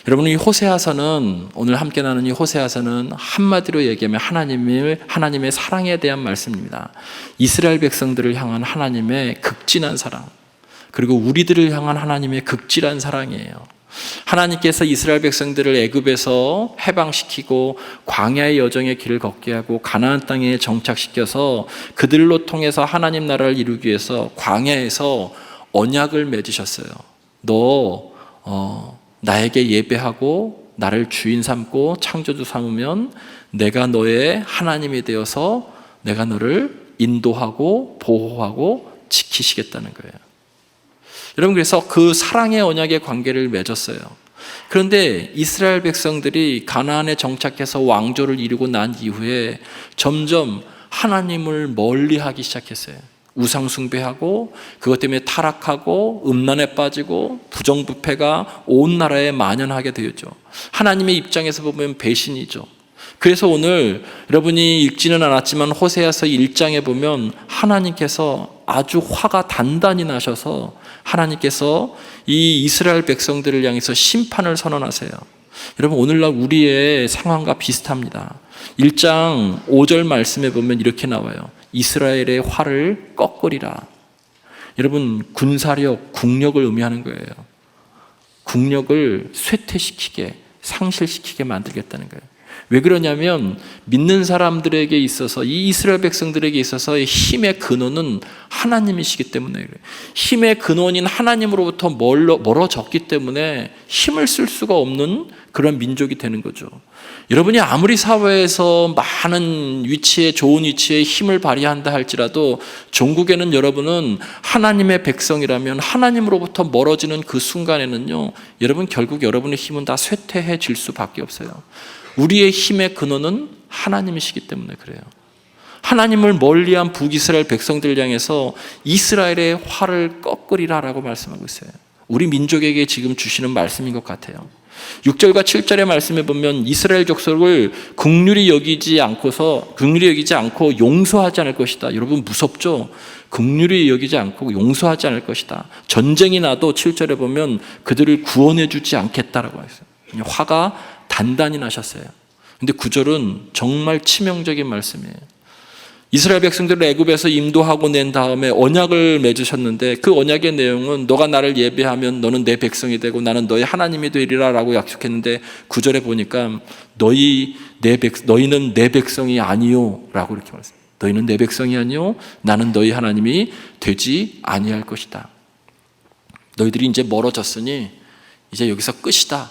여러분, 이 호세아서는, 오늘 함께 나눈 이 호세아서는 한마디로 얘기하면 하나님의 사랑에 대한 말씀입니다. 이스라엘 백성들을 향한 하나님의 극진한 사랑, 그리고 우리들을 향한 하나님의 극진한 사랑이에요. 하나님께서 이스라엘 백성들을 애굽에서 해방시키고 광야의 여정의 길을 걷게 하고 가나안 땅에 정착시켜서 그들로 통해서 하나님 나라를 이루기 위해서 광야에서 언약을 맺으셨어요. 너 나에게 예배하고 나를 주인 삼고 창조주 삼으면 내가 너의 하나님이 되어서 내가 너를 인도하고 보호하고 지키시겠다는 거예요. 여러분, 그래서 그 사랑의 언약의 관계를 맺었어요. 그런데 이스라엘 백성들이 가나안에 정착해서 왕조를 이루고 난 이후에 점점 하나님을 멀리하기 시작했어요. 우상 숭배하고 그것 때문에 타락하고 음란에 빠지고 부정부패가 온 나라에 만연하게 되었죠. 하나님의 입장에서 보면 배신이죠. 그래서 오늘 여러분이 읽지는 않았지만 호세아서 1장에 보면 하나님께서 아주 화가 단단히 나셔서 하나님께서 이 이스라엘 백성들을 향해서 심판을 선언하세요. 여러분, 오늘날 우리의 상황과 비슷합니다. 1장 5절 말씀에 보면 이렇게 나와요. 이스라엘의 화를 꺾으리라. 여러분, 군사력, 국력을 의미하는 거예요. 국력을 쇠퇴시키게, 상실시키게 만들겠다는 거예요. 왜 그러냐면 믿는 사람들에게 있어서, 이 이스라엘 백성들에게 있어서의 힘의 근원은 하나님이시기 때문에 그래요. 힘의 근원인 하나님으로부터 멀어졌기 때문에 힘을 쓸 수가 없는 그런 민족이 되는 거죠. 여러분이 아무리 사회에서 많은 위치에, 좋은 위치에 힘을 발휘한다 할지라도 종국에는 여러분은 하나님의 백성이라면 하나님으로부터 멀어지는 그 순간에는요, 여러분 결국 여러분의 힘은 다 쇠퇴해질 수밖에 없어요. 우리의 힘의 근원은 하나님이시기 때문에 그래요. 하나님을 멀리한 북이스라엘 백성들 향해서 이스라엘의 화를 꺾으리라라고 말씀하고 있어요. 우리 민족에게 지금 주시는 말씀인 것 같아요. 6절과 7절의 말씀에 보면 이스라엘 족속을 긍휼히 여기지 않고 용서하지 않을 것이다. 여러분, 무섭죠? 긍휼히 여기지 않고 용서하지 않을 것이다. 전쟁이 나도 7절에 보면 그들을 구원해 주지 않겠다라고 했어요. 화가 단단히 나셨어요. 근데 9절은 정말 치명적인 말씀이에요. 이스라엘 백성들을 애굽에서 인도하고 낸 다음에 언약을 맺으셨는데 그 언약의 내용은 너가 나를 예배하면 너는 내 백성이 되고 나는 너의 하나님이 되리라 라고 약속했는데 9절에 보니까 너희는 내 백성이 아니요 라고 이렇게 말했어요. 너희는 내 백성이 아니요 나는 너희 하나님이 되지 아니할 것이다. 너희들이 이제 멀어졌으니 이제 여기서 끝이다.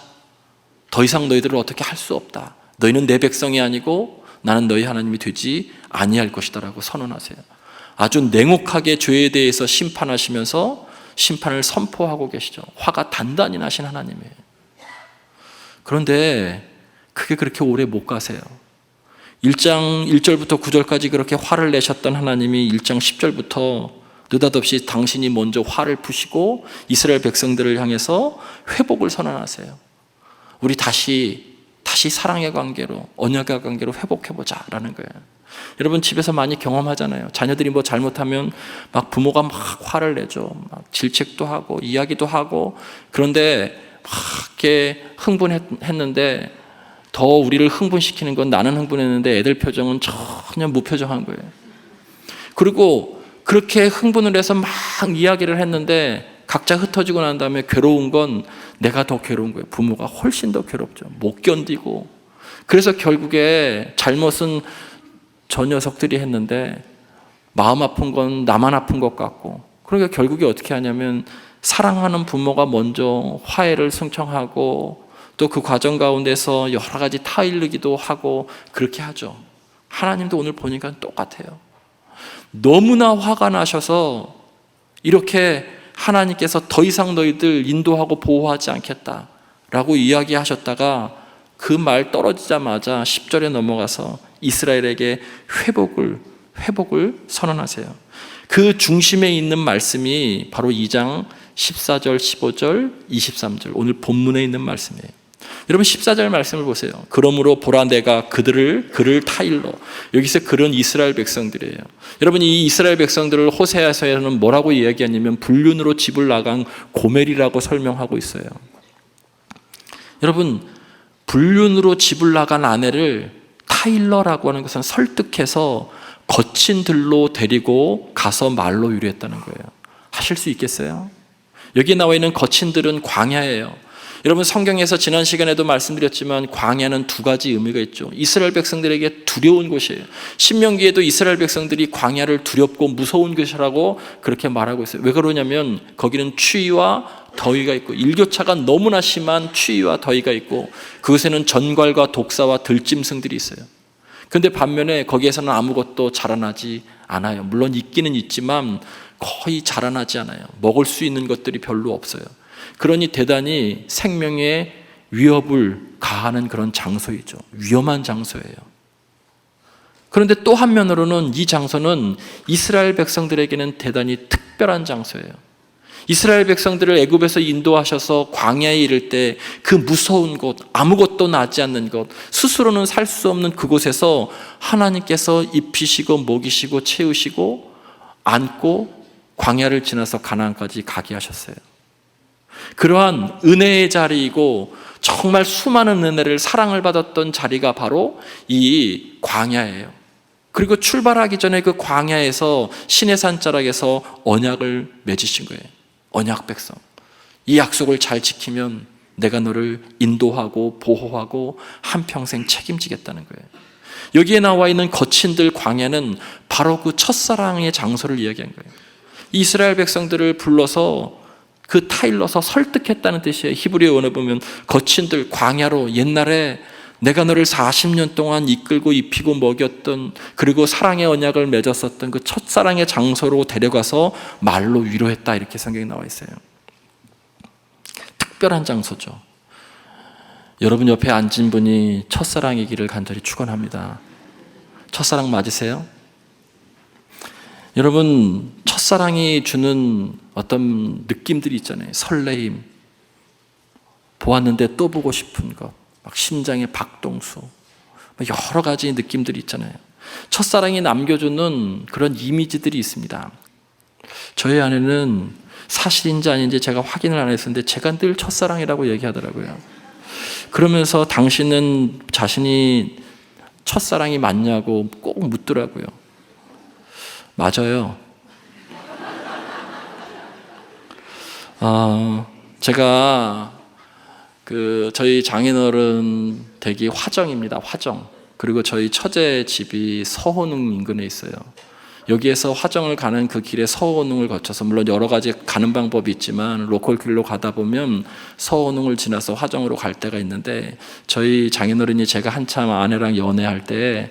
더 이상 너희들을 어떻게 할 수 없다. 너희는 내 백성이 아니고 나는 너희 하나님이 되지 아니할 것이다 라고 선언하세요. 아주 냉혹하게 죄에 대해서 심판하시면서 심판을 선포하고 계시죠. 화가 단단히 나신 하나님이에요. 그런데 그게 그렇게 오래 못 가세요. 1장 1절부터 9절까지 그렇게 화를 내셨던 하나님이 1장 10절부터 느닷없이 당신이 먼저 화를 푸시고 이스라엘 백성들을 향해서 회복을 선언하세요. 우리 다시 사랑의 관계로, 언약의 관계로 회복해보자 라는 거예요. 여러분 집에서 많이 경험하잖아요. 자녀들이 뭐 잘못하면 막 부모가 막 화를 내죠. 막 질책도 하고 이야기도 하고. 그런데 막 이렇게 흥분했는데 더 우리를 흥분시키는 건 나는 흥분했는데 애들 표정은 전혀 무표정한 거예요. 그리고 그렇게 흥분을 해서 막 이야기를 했는데 각자 흩어지고 난 다음에 괴로운 건 내가 더 괴로운 거예요. 부모가 훨씬 더 괴롭죠. 못 견디고. 그래서 결국에 잘못은 저 녀석들이 했는데 마음 아픈 건 나만 아픈 것 같고, 그러니까 결국에 어떻게 하냐면 사랑하는 부모가 먼저 화해를 승청하고 또 그 과정 가운데서 여러 가지 타일르기도 하고 그렇게 하죠. 하나님도 오늘 보니까 똑같아요. 너무나 화가 나셔서 이렇게 하나님께서 더 이상 너희들 인도하고 보호하지 않겠다라고 이야기하셨다가 그 말 떨어지자마자 10절에 넘어가서 이스라엘에게 회복을 선언하세요. 그 중심에 있는 말씀이 바로 2장 14절, 15절, 23절 오늘 본문에 있는 말씀이에요. 여러분 14절 말씀을 보세요. 그러므로 보라 내가 그를 타일러. 여기서 그런 이스라엘 백성들이에요. 여러분 이 이스라엘 백성들을 호세아서에는 뭐라고 이야기하냐면 불륜으로 집을 나간 고멜이라고 설명하고 있어요. 여러분, 불륜으로 집을 나간 아내를 타일러라고 하는 것은 설득해서 거친 들로 데리고 가서 말로 위로했다는 거예요. 하실 수 있겠어요? 여기 나와 있는 거친 들은 광야예요. 여러분, 성경에서 지난 시간에도 말씀드렸지만 광야는 두 가지 의미가 있죠. 이스라엘 백성들에게 두려운 곳이에요. 신명기에도 이스라엘 백성들이 광야를 두렵고 무서운 곳이라고 그렇게 말하고 있어요. 왜 그러냐면 거기는 추위와 더위가 있고, 일교차가 너무나 심한 추위와 더위가 있고, 그곳에는 전갈과 독사와 들짐승들이 있어요. 그런데 반면에 거기에서는 아무것도 자라나지 않아요. 물론 있기는 있지만 거의 자라나지 않아요. 먹을 수 있는 것들이 별로 없어요. 그러니 대단히 생명의 위협을 가하는 그런 장소이죠. 위험한 장소예요. 그런데 또 한면으로는 이 장소는 이스라엘 백성들에게는 대단히 특별한 장소예요. 이스라엘 백성들을 애굽에서 인도하셔서 광야에 이를 때 그 무서운 곳, 아무것도 나지 않는 곳, 스스로는 살 수 없는 그곳에서 하나님께서 입히시고 먹이시고 채우시고 안고 광야를 지나서 가나안까지 가게 하셨어요. 그러한 은혜의 자리이고 정말 수많은 은혜를, 사랑을 받았던 자리가 바로 이 광야예요. 그리고 출발하기 전에 그 광야에서 시내산 자락에서 언약을 맺으신 거예요. 언약 백성, 이 약속을 잘 지키면 내가 너를 인도하고 보호하고 한평생 책임지겠다는 거예요. 여기에 나와 있는 거친들 광야는 바로 그 첫사랑의 장소를 이야기한 거예요. 이스라엘 백성들을 불러서 그 타일러서 설득했다는 뜻이에요. 히브리 원에 보면 거친들 광야로, 옛날에 내가 너를 40년 동안 이끌고 입히고 먹였던, 그리고 사랑의 언약을 맺었었던 그 첫사랑의 장소로 데려가서 말로 위로했다, 이렇게 성경에 나와 있어요. 특별한 장소죠. 여러분 옆에 앉은 분이 첫사랑이기를 간절히 축원합니다. 첫사랑 맞으세요? 여러분, 첫사랑이 주는 어떤 느낌들이 있잖아요. 설레임, 보았는데 또 보고 싶은 것, 막 심장의 박동수, 여러 가지 느낌들이 있잖아요. 첫사랑이 남겨주는 그런 이미지들이 있습니다. 저희 아내는 사실인지 아닌지 제가 확인을 안 했었는데 제가 늘 첫사랑이라고 얘기하더라고요. 그러면서 당신은 자신이 첫사랑이 맞냐고 꼭 묻더라고요. 맞아요. 제가 저희 장인어른 댁이 화정입니다. 화정. 그리고 저희 처제 집이 서호릉 인근에 있어요. 여기에서 화정을 가는 그 길에 서호릉을 거쳐서, 물론 여러 가지 가는 방법이 있지만 로컬 길로 가다 보면 서호릉을 지나서 화정으로 갈 때가 있는데, 저희 장인어른이 제가 한참 아내랑 연애할 때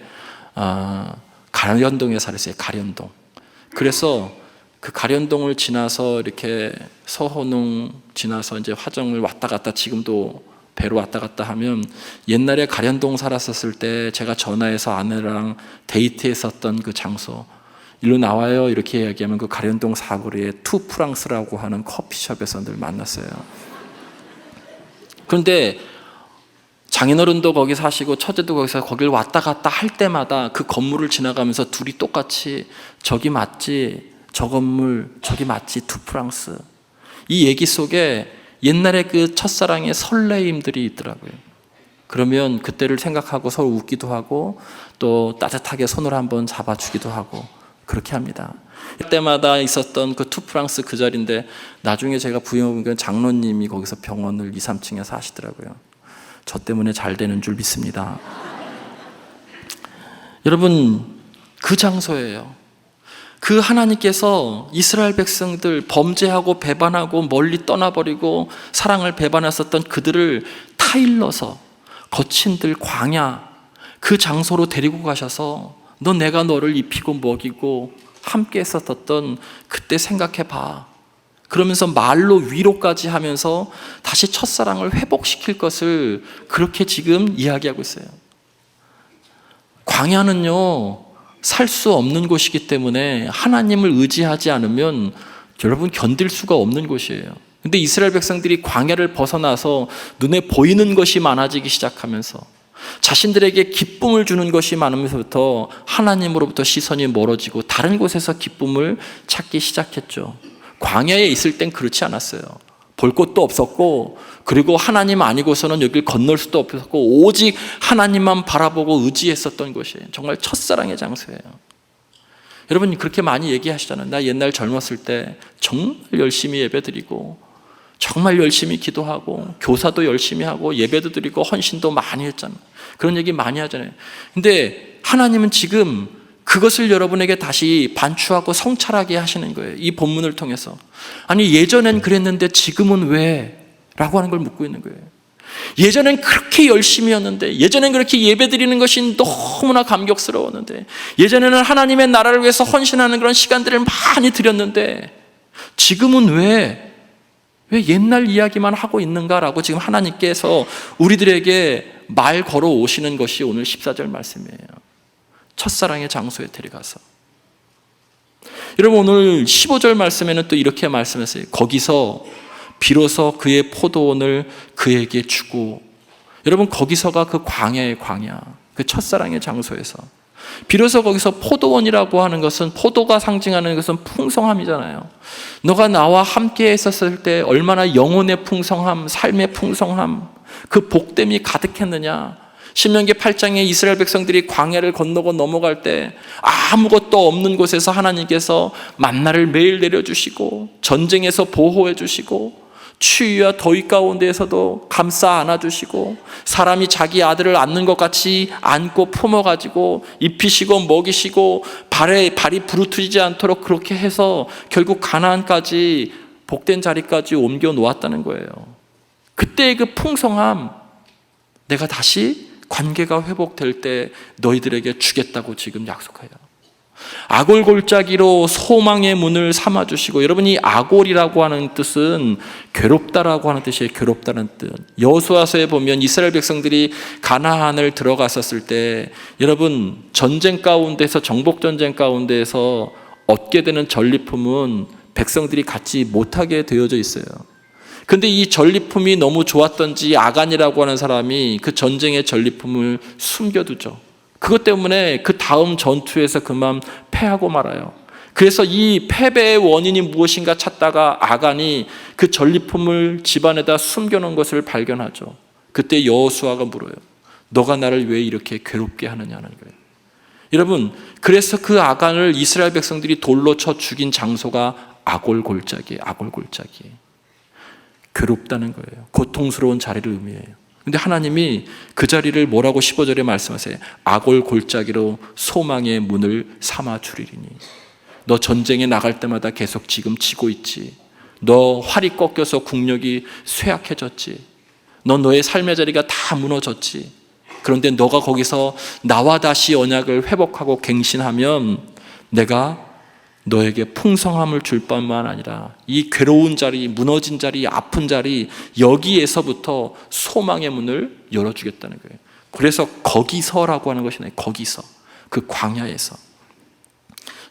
가련동에 살았어요. 가련동. 그래서 그 가련동을 지나서 이렇게 서호릉 지나서 이제 화정을 왔다 갔다, 지금도 배로 왔다 갔다 하면, 옛날에 가련동 살았었을 때 제가 전화해서 아내랑 데이트했었던 그 장소, 일로 나와요 이렇게 이야기하면 그 가련동 사거리에 투 프랑스라고 하는 커피숍에서 늘 만났어요. 그런데 장인어른도 거기 사시고 처제도 거기서 거길 왔다 갔다 할 때마다 그 건물을 지나가면서 둘이 똑같이 저기 맞지, 저 건물 저기 맞지, 투 프랑스, 이 얘기 속에 옛날에 그 첫사랑의 설레임들이 있더라고요. 그러면 그때를 생각하고 서로 웃기도 하고 또 따뜻하게 손을 한번 잡아주기도 하고 그렇게 합니다. 그때마다 있었던 그 투 프랑스 그 자리인데, 나중에 제가 부임해보니까 장로님이 거기서 병원을 2, 3층에 사시더라고요. 저 때문에 잘 되는 줄 믿습니다. 여러분, 그 장소예요. 그 하나님께서 이스라엘 백성들 범죄하고 배반하고 멀리 떠나버리고 사랑을 배반했었던 그들을 타일러서 거친들 광야, 그 장소로 데리고 가셔서 너 내가 너를 입히고 먹이고 함께 했었던 그때 생각해봐, 그러면서 말로 위로까지 하면서 다시 첫사랑을 회복시킬 것을 그렇게 지금 이야기하고 있어요. 광야는요, 살 수 없는 곳이기 때문에 하나님을 의지하지 않으면 여러분 견딜 수가 없는 곳이에요. 근데 이스라엘 백성들이 광야를 벗어나서 눈에 보이는 것이 많아지기 시작하면서, 자신들에게 기쁨을 주는 것이 많으면서부터 하나님으로부터 시선이 멀어지고 다른 곳에서 기쁨을 찾기 시작했죠. 광야에 있을 땐 그렇지 않았어요. 볼 곳도 없었고, 그리고 하나님 아니고서는 여길 건널 수도 없었고, 오직 하나님만 바라보고 의지했었던 곳이에요. 정말 첫사랑의 장소예요. 여러분 그렇게 많이 얘기하시잖아요. 나 옛날 젊었을 때 정말 열심히 예배드리고 정말 열심히 기도하고 교사도 열심히 하고 예배도 드리고 헌신도 많이 했잖아요. 그런 얘기 많이 하잖아요. 근데 하나님은 지금 그것을 여러분에게 다시 반추하고 성찰하게 하시는 거예요. 이 본문을 통해서. 아니 예전엔 그랬는데 지금은 왜? 라고 하는 걸 묻고 있는 거예요. 예전엔 그렇게 열심히 였는데, 예전엔 그렇게 예배드리는 것이 너무나 감격스러웠는데, 예전에는 하나님의 나라를 위해서 헌신하는 그런 시간들을 많이 드렸는데 지금은 왜 옛날 이야기만 하고 있는가라고 지금 하나님께서 우리들에게 말 걸어 오시는 것이 오늘 14절 말씀이에요. 첫사랑의 장소에 데려가서. 여러분 오늘 15절 말씀에는 또 이렇게 말씀했어요. 거기서 비로소 그의 포도원을 그에게 주고. 여러분 거기서가 그 광야의 광야, 그 첫사랑의 장소에서 비로소 거기서 포도원이라고 하는 것은, 포도가 상징하는 것은 풍성함이잖아요. 너가 나와 함께 있었을 때 얼마나 영혼의 풍성함, 삶의 풍성함, 그 복됨이 가득했느냐. 신명기 8장에 이스라엘 백성들이 광야를 건너고 넘어갈 때 아무것도 없는 곳에서 하나님께서 만나를 매일 내려주시고 전쟁에서 보호해 주시고 추위와 더위 가운데에서도 감싸 안아주시고 사람이 자기 아들을 안는 것 같이 안고 품어가지고 입히시고 먹이시고 발이 부르트지 않도록 그렇게 해서 결국 가나안까지 복된 자리까지 옮겨 놓았다는 거예요. 그때의 그 풍성함, 내가 다시 관계가 회복될 때 너희들에게 주겠다고 지금 약속해요. 아골 골짜기로 소망의 문을 삼아주시고. 여러분 이 아골이라고 하는 뜻은 괴롭다라고 하는 뜻이에요. 괴롭다는 뜻. 여호수아서에 보면 이스라엘 백성들이 가나안을 들어갔었을 때 여러분 전쟁 가운데서, 정복 전쟁 가운데에서 얻게 되는 전리품은 백성들이 갖지 못하게 되어져 있어요. 근데 이 전리품이 너무 좋았던지 아간이라고 하는 사람이 그 전쟁의 전리품을 숨겨두죠. 그것 때문에 그 다음 전투에서 그만 패하고 말아요. 그래서 이 패배의 원인이 무엇인가 찾다가 아간이 그 전리품을 집안에다 숨겨놓은 것을 발견하죠. 그때 여호수아가 물어요. 너가 나를 왜 이렇게 괴롭게 하느냐는 거예요. 여러분 그래서 그 아간을 이스라엘 백성들이 돌로 쳐 죽인 장소가 아골 골짜기예요. 아골 골짜기. 괴롭다는 거예요. 고통스러운 자리를 의미해요. 근데 하나님이 그 자리를 뭐라고 15절에 말씀하세요? 아골 골짜기로 소망의 문을 삼아 주리니. 너 전쟁에 나갈 때마다 계속 지금 지고 있지. 너 활이 꺾여서 국력이 쇠약해졌지. 너 너의 삶의 자리가 다 무너졌지. 그런데 너가 거기서 나와 다시 언약을 회복하고 갱신하면 내가 너에게 풍성함을 줄 뿐만 아니라 이 괴로운 자리, 무너진 자리, 아픈 자리, 여기에서부터 소망의 문을 열어주겠다는 거예요. 그래서 거기서라고 하는 것이네. 거기서, 그 광야에서.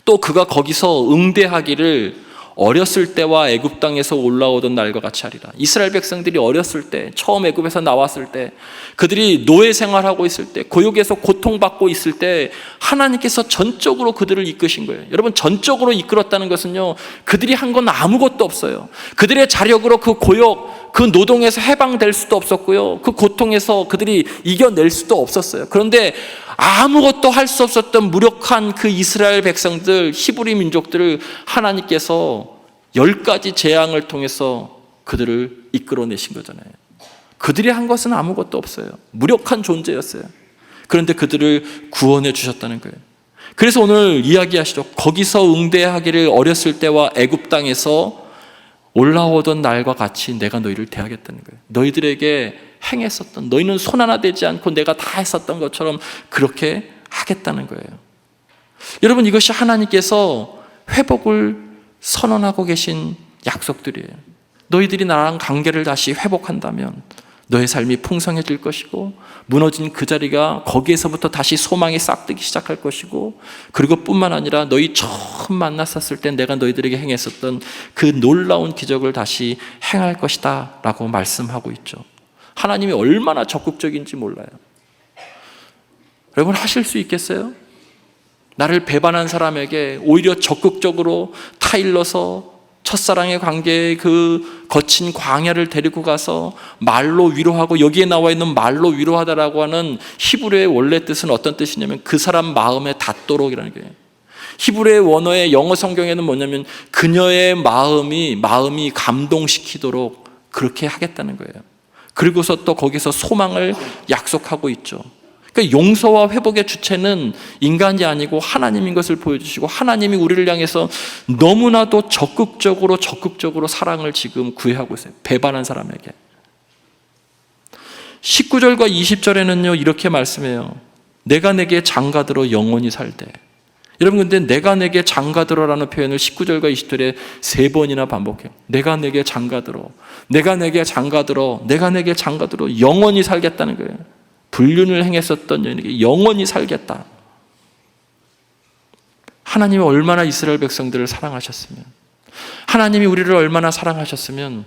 또 그가 거기서 응대하기를 어렸을 때와 애굽 땅에서 올라오던 날과 같이 하리라. 이스라엘 백성들이 어렸을 때, 처음 애굽에서 나왔을 때, 그들이 노예 생활하고 있을 때, 고역에서 고통받고 있을 때 하나님께서 전적으로 그들을 이끄신 거예요. 여러분 전적으로 이끌었다는 것은요, 그들이 한 건 아무것도 없어요. 그들의 자력으로 그 고역, 그 노동에서 해방될 수도 없었고요, 그 고통에서 그들이 이겨낼 수도 없었어요. 그런데 아무것도 할 수 없었던 무력한 그 이스라엘 백성들, 히브리 민족들을 하나님께서 10가지 재앙을 통해서 그들을 이끌어내신 거잖아요. 그들이 한 것은 아무것도 없어요. 무력한 존재였어요. 그런데 그들을 구원해 주셨다는 거예요. 그래서 오늘 이야기하시죠. 거기서 응대하기를 어렸을 때와 애굽 땅에서 올라오던 날과 같이 내가 너희를 대하겠다는 거예요. 너희들에게 행했었던, 너희는 손 하나 대지 않고 내가 다 했었던 것처럼 그렇게 하겠다는 거예요. 여러분 이것이 하나님께서 회복을 선언하고 계신 약속들이에요. 너희들이 나랑 관계를 다시 회복한다면 너의 삶이 풍성해질 것이고, 무너진 그 자리가 거기에서부터 다시 소망이 싹트기 시작할 것이고, 그리고 뿐만 아니라 너희 처음 만났었을 때 내가 너희들에게 행했었던 그 놀라운 기적을 다시 행할 것이다 라고 말씀하고 있죠. 하나님이 얼마나 적극적인지 몰라요. 여러분 하실 수 있겠어요? 나를 배반한 사람에게 오히려 적극적으로 타일러서 첫사랑의 관계의 그 거친 광야를 데리고 가서 말로 위로하고, 여기에 나와 있는 말로 위로하다라고 하는 히브리어의 원래 뜻은 어떤 뜻이냐면 그 사람 마음에 닿도록이라는 거예요. 히브리어의 원어의 영어 성경에는 뭐냐면 그녀의 마음이 감동시키도록 그렇게 하겠다는 거예요. 그리고서 또 거기서 소망을 약속하고 있죠. 그러니까 용서와 회복의 주체는 인간이 아니고 하나님인 것을 보여주시고, 하나님이 우리를 향해서 너무나도 적극적으로 사랑을 지금 구애하고 있어요. 배반한 사람에게. 19절과 20절에는요 이렇게 말씀해요. 내가 내게 장가들어 영원히 살되. 여러분, 근데 내가 내게 장가들어라는 표현을 19절과 20절에 3번이나 반복해요. 내가 내게 장가들어, 내가 내게 장가들어, 내가 내게 장가들어. 영원히 살겠다는 거예요. 불륜을 행했었던 여인에게 영원히 살겠다. 하나님이 얼마나 이스라엘 백성들을 사랑하셨으면, 하나님이 우리를 얼마나 사랑하셨으면,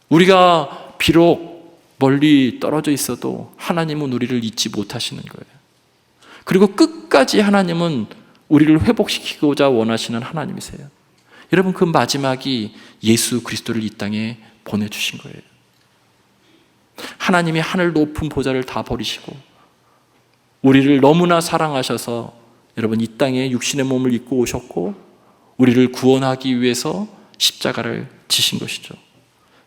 우리가 비록 멀리 떨어져 있어도 하나님은 우리를 잊지 못하시는 거예요. 그리고 끝까지 하나님은 우리를 회복시키고자 원하시는 하나님이세요. 여러분, 그 마지막이 예수 그리스도를 이 땅에 보내주신 거예요. 하나님이 하늘 높은 보좌를 다 버리시고 우리를 너무나 사랑하셔서 여러분 이 땅에 육신의 몸을 입고 오셨고 우리를 구원하기 위해서 십자가를 지신 것이죠.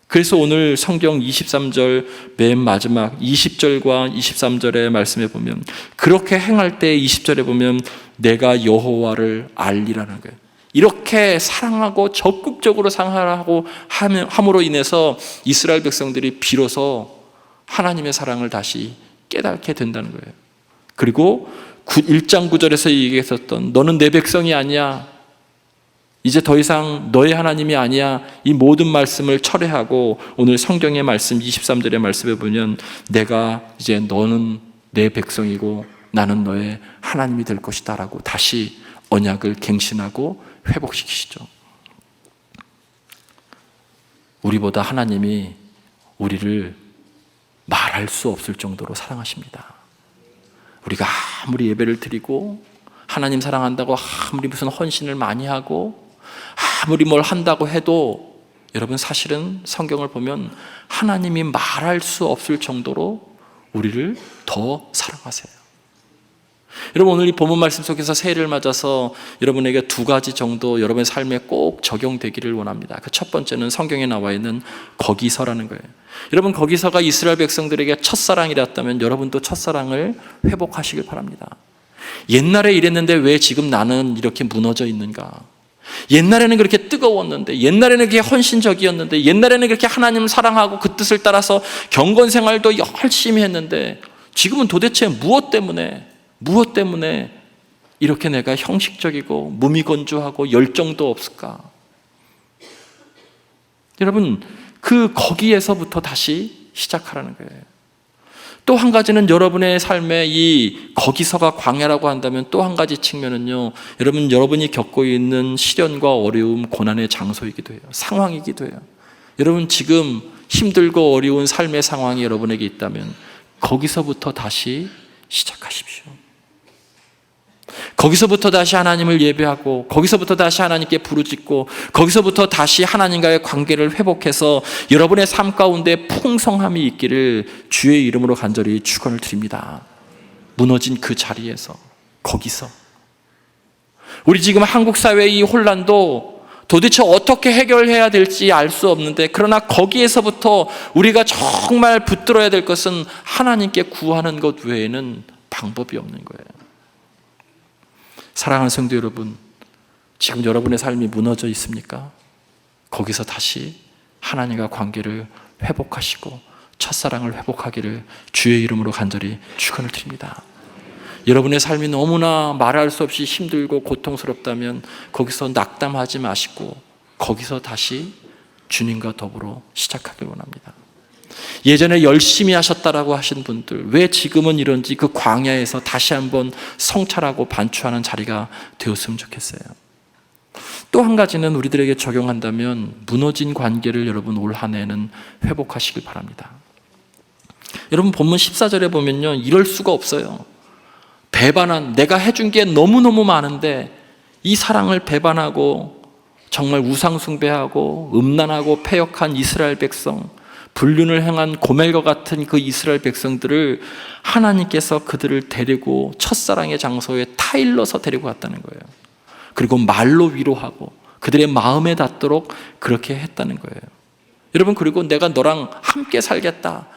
그래서 오늘 성경 23절 맨 마지막 20절과 23절의 말씀에 보면, 그렇게 행할 때 20절에 보면 내가 여호와를 알리라는 거예요. 이렇게 사랑하고 적극적으로 사랑하고 함으로 인해서 이스라엘 백성들이 비로소 하나님의 사랑을 다시 깨닫게 된다는 거예요. 그리고 1장 9절에서 얘기했었던 너는 내 백성이 아니야, 이제 더 이상 너의 하나님이 아니야, 이 모든 말씀을 철회하고 오늘 성경의 말씀 23절의 말씀에 보면 내가 이제 너는 내 백성이고 나는 너의 하나님이 될 것이다 라고 다시 언약을 갱신하고 회복시키시죠. 우리보다 하나님이 우리를 말할 수 없을 정도로 사랑하십니다. 우리가 아무리 예배를 드리고 하나님 사랑한다고 아무리 무슨 헌신을 많이 하고 아무리 뭘 한다고 해도 여러분, 사실은 성경을 보면 하나님이 말할 수 없을 정도로 우리를 더 사랑하세요. 여러분, 오늘 이 본문 말씀 속에서 새해를 맞아서 여러분에게 2가지 정도 여러분의 삶에 꼭 적용되기를 원합니다. 그 첫 번째는 성경에 나와 있는 거기서라는 거예요. 여러분, 거기서가 이스라엘 백성들에게 첫사랑이랬다면 여러분도 첫사랑을 회복하시길 바랍니다. 옛날에 이랬는데 왜 지금 나는 이렇게 무너져 있는가? 옛날에는 그렇게 뜨거웠는데, 옛날에는 그렇게 헌신적이었는데, 옛날에는 그렇게 하나님을 사랑하고 그 뜻을 따라서 경건 생활도 열심히 했는데 지금은 도대체 무엇 때문에 이렇게 내가 형식적이고 무미건조하고 열정도 없을까? 여러분, 거기에서부터 다시 시작하라는 거예요. 또 한 가지는 여러분의 삶에 이 거기서가 광야라고 한다면 또 한 가지 측면은요, 여러분이 겪고 있는 시련과 어려움, 고난의 장소이기도 해요. 상황이기도 해요. 여러분, 지금 힘들고 어려운 삶의 상황이 여러분에게 있다면 거기서부터 다시 시작하십시오. 거기서부터 다시 하나님을 예배하고, 거기서부터 다시 하나님께 부르짖고, 거기서부터 다시 하나님과의 관계를 회복해서 여러분의 삶 가운데 풍성함이 있기를 주의 이름으로 간절히 축원을 드립니다. 무너진 그 자리에서, 거기서 우리 지금 한국 사회의 이 혼란도 도대체 어떻게 해결해야 될지 알 수 없는데, 그러나 거기에서부터 우리가 정말 붙들어야 될 것은 하나님께 구하는 것 외에는 방법이 없는 거예요. 사랑하는 성도 여러분, 지금 여러분의 삶이 무너져 있습니까? 거기서 다시 하나님과 관계를 회복하시고 첫사랑을 회복하기를 주의 이름으로 간절히 축원을 드립니다. 여러분의 삶이 너무나 말할 수 없이 힘들고 고통스럽다면 거기서 낙담하지 마시고 거기서 다시 주님과 더불어 시작하길 원합니다. 예전에 열심히 하셨다라고 하신 분들, 왜 지금은 이런지 그 광야에서 다시 한번 성찰하고 반추하는 자리가 되었으면 좋겠어요. 또 한 가지는 우리들에게 적용한다면 무너진 관계를 여러분 올 한 해는 회복하시길 바랍니다. 여러분, 본문 14절에 보면요, 이럴 수가 없어요. 내가 해준 게 너무너무 많은데 이 사랑을 배반하고 정말 우상숭배하고 음란하고 패역한 이스라엘 백성, 불륜을 행한 고멜과 같은 그 이스라엘 백성들을 하나님께서 그들을 데리고 첫사랑의 장소에 타일러서 데리고 갔다는 거예요. 그리고 말로 위로하고 그들의 마음에 닿도록 그렇게 했다는 거예요. 여러분, 그리고 내가 너랑 함께 살겠다,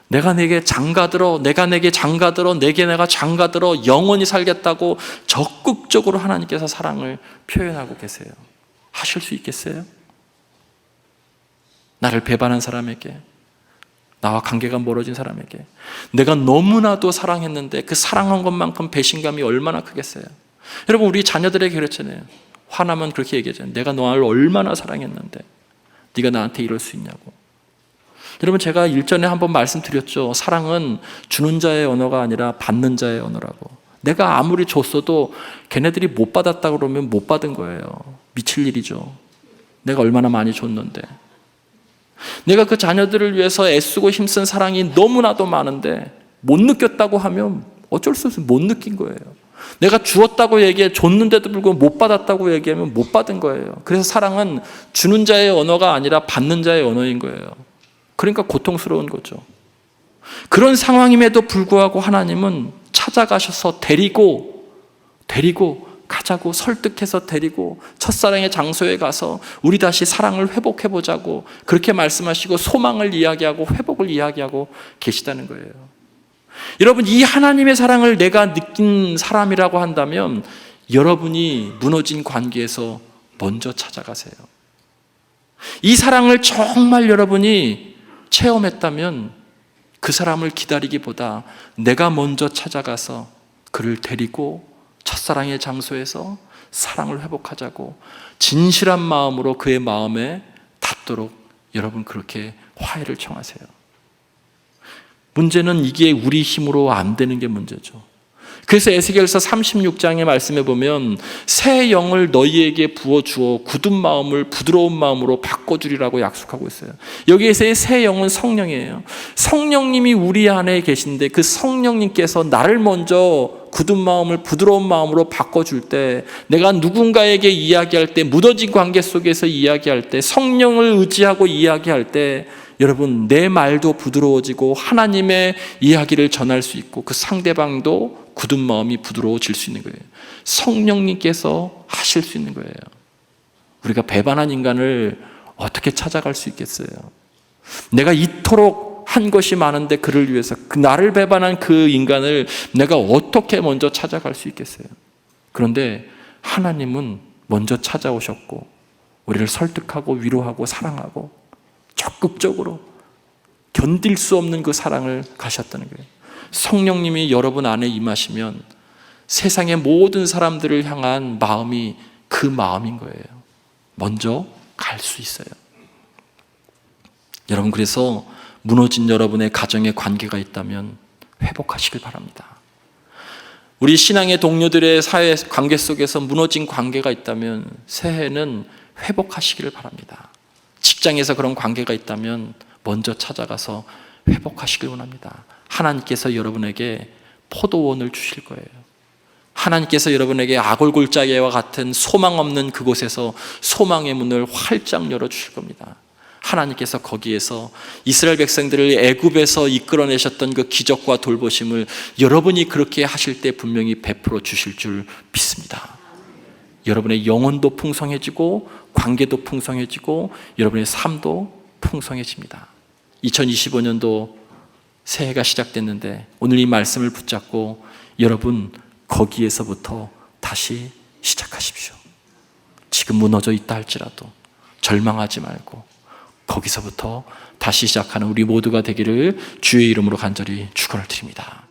내가 내게 장가들어, 내가 내게 장가들어, 내가 장가들어 영원히 살겠다고 적극적으로 하나님께서 사랑을 표현하고 계세요. 하실 수 있겠어요? 나를 배반한 사람에게, 나와 관계가 멀어진 사람에게 내가 너무나도 사랑했는데 그 사랑한 것만큼 배신감이 얼마나 크겠어요? 여러분, 우리 자녀들에게 그렇잖아요. 화나면 그렇게 얘기하잖아요. 내가 너를 얼마나 사랑했는데 네가 나한테 이럴 수 있냐고. 여러분, 제가 일전에 한번 말씀드렸죠. 사랑은 주는 자의 언어가 아니라 받는 자의 언어라고. 내가 아무리 줬어도 걔네들이 못 받았다 그러면 못 받은 거예요. 미칠 일이죠. 내가 얼마나 많이 줬는데. 내가 그 자녀들을 위해서 애쓰고 힘쓴 사랑이 너무나도 많은데 못 느꼈다고 하면 어쩔 수 없이 못 느낀 거예요. 내가 주었다고 얘기해 줬는데도 불구하고 못 받았다고 얘기하면 못 받은 거예요. 그래서 사랑은 주는 자의 언어가 아니라 받는 자의 언어인 거예요. 그러니까 고통스러운 거죠. 그런 상황임에도 불구하고 하나님은 찾아가셔서 데리고 가자고 설득해서 데리고 첫사랑의 장소에 가서 우리 다시 사랑을 회복해보자고 그렇게 말씀하시고 소망을 이야기하고 회복을 이야기하고 계시다는 거예요. 여러분, 이 하나님의 사랑을 내가 느낀 사람이라고 한다면 여러분이 무너진 관계에서 먼저 찾아가세요. 이 사랑을 정말 여러분이 체험했다면 그 사람을 기다리기보다 내가 먼저 찾아가서 그를 데리고 첫사랑의 장소에서 사랑을 회복하자고 진실한 마음으로 그의 마음에 닿도록 여러분 그렇게 화해를 청하세요. 문제는 이게 우리 힘으로 안 되는 게 문제죠. 그래서 에스겔서 36장의 말씀에 보면 새 영을 너희에게 부어주어 굳은 마음을 부드러운 마음으로 바꿔주리라고 약속하고 있어요. 여기에서의 새 영은 성령이에요. 성령님이 우리 안에 계신데 그 성령님께서 나를 먼저 굳은 마음을 부드러운 마음으로 바꿔줄 때, 내가 누군가에게 이야기할 때, 무너진 관계 속에서 이야기할 때, 성령을 의지하고 이야기할 때 여러분 내 말도 부드러워지고 하나님의 이야기를 전할 수 있고 그 상대방도 굳은 마음이 부드러워질 수 있는 거예요. 성령님께서 하실 수 있는 거예요. 우리가 배반한 인간을 어떻게 찾아갈 수 있겠어요? 내가 이토록 한 것이 많은데 그를 위해서 그 나를 배반한 그 인간을 내가 어떻게 먼저 찾아갈 수 있겠어요? 그런데 하나님은 먼저 찾아오셨고 우리를 설득하고 위로하고 사랑하고 적극적으로 견딜 수 없는 그 사랑을 가셨다는 거예요. 성령님이 여러분 안에 임하시면 세상의 모든 사람들을 향한 마음이 그 마음인 거예요. 먼저 갈 수 있어요. 여러분, 그래서 무너진 여러분의 가정의 관계가 있다면 회복하시길 바랍니다. 우리 신앙의 동료들의 사회 관계 속에서 무너진 관계가 있다면 새해는 회복하시기를 바랍니다. 직장에서 그런 관계가 있다면 먼저 찾아가서 회복하시길 원합니다. 하나님께서 여러분에게 포도원을 주실 거예요. 하나님께서 여러분에게 아골골짜기와 같은 소망 없는 그곳에서 소망의 문을 활짝 열어주실 겁니다. 하나님께서 거기에서 이스라엘 백성들을 애굽에서 이끌어내셨던 그 기적과 돌보심을 여러분이 그렇게 하실 때 분명히 베풀어 주실 줄 믿습니다. 여러분의 영혼도 풍성해지고 관계도 풍성해지고 여러분의 삶도 풍성해집니다. 2025년도 새해가 시작됐는데 오늘 이 말씀을 붙잡고 여러분 거기에서부터 다시 시작하십시오. 지금 무너져 있다 할지라도 절망하지 말고 거기서부터 다시 시작하는 우리 모두가 되기를 주의 이름으로 간절히 축원을 드립니다.